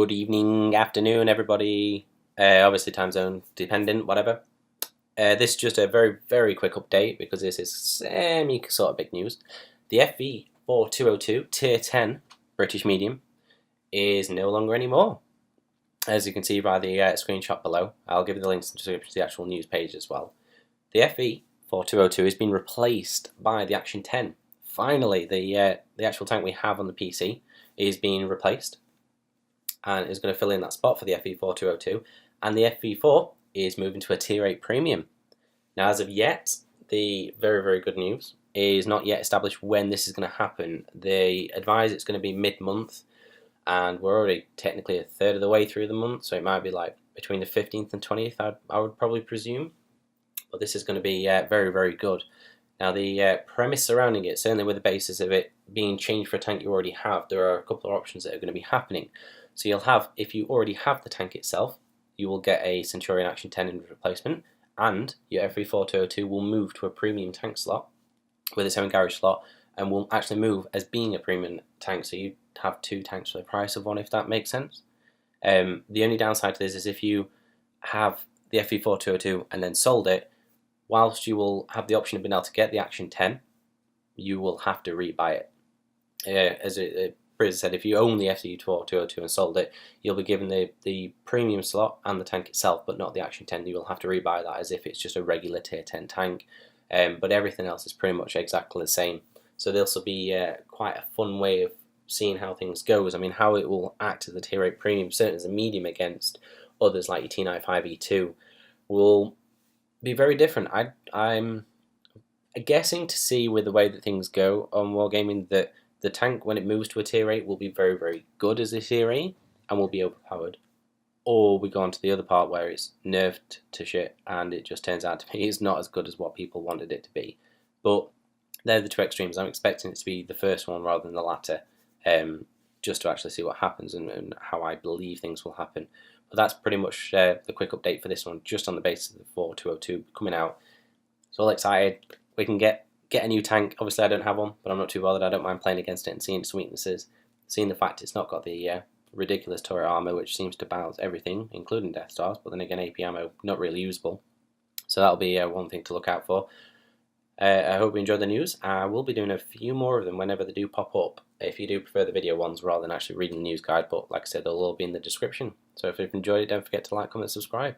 Good evening, afternoon, everybody. Obviously, time zone dependent, whatever. This is just a very, very quick update because this is semi sort of big news. The FV4202 T10 British Medium is no longer anymore. As you can see by the screenshot below, I'll give you the links in the description to the actual news page as well. The FV4202 has been replaced by the Action 10. Finally, the actual tank we have on the PC is being replaced and is going to fill in that spot for the FV4202, and the FV4 is moving to a Tier 8 Premium. Now, as of yet, the very, very good news is not yet established when this is going to happen. They advise it's going to be mid-month, and we're already technically a third of the way through the month, so it might be like between the 15th and 20th, I would probably presume. But this is going to be very, very good. Now, the premise surrounding it, certainly with the basis of it being changed for a tank you already have, there are a couple of options that are going to be happening. So you'll have, if you already have the tank itself, you will get a Centurion Action 10 in replacement, and your FV4202 will move to a premium tank slot with its own garage slot, and will actually move as being a premium tank, so you have two tanks for the price of one, if that makes sense. The only downside to this is if you have the FV4202 and then sold it, whilst you will have the option of being able to get the Action 10, you will have to rebuy it. As it previously said, if you own the FV4202 and sold it, you'll be given the premium slot and the tank itself, but not the Action 10. You will have to rebuy that as if it's just a regular Tier 10 tank. But everything else is pretty much exactly the same. So this will be quite a fun way of seeing how things goes. I mean, how it will act as the Tier 8 Premium, certainly as a medium against others like your T95E2, will be very different. I'm guessing to see with the way that things go on Wargaming that the tank, when it moves to a Tier 8, will be very, very good as a Tier 8 and will be overpowered. Or we go on to the other part where it's nerfed to shit and it just turns out to be it's not as good as what people wanted it to be. But they're the two extremes. I'm expecting it to be the first one rather than the latter, just to actually see what happens and how I believe things will happen. But that's pretty much the quick update for this one, just on the basis of the 4202 coming out. So all excited. We can get a new tank. Obviously I don't have one, but I'm not too bothered. I don't mind playing against it and seeing its weaknesses, seeing the fact it's not got the ridiculous turret armor which seems to balance everything, including Death Stars, but then again AP ammo not really usable. So that'll be one thing to look out for. I hope you enjoyed the news. I will be doing a few more of them whenever they do pop up, if you do prefer the video ones rather than actually reading the news guide, but like I said, they'll all be in the description. So if you've enjoyed it, don't forget to like, comment, subscribe.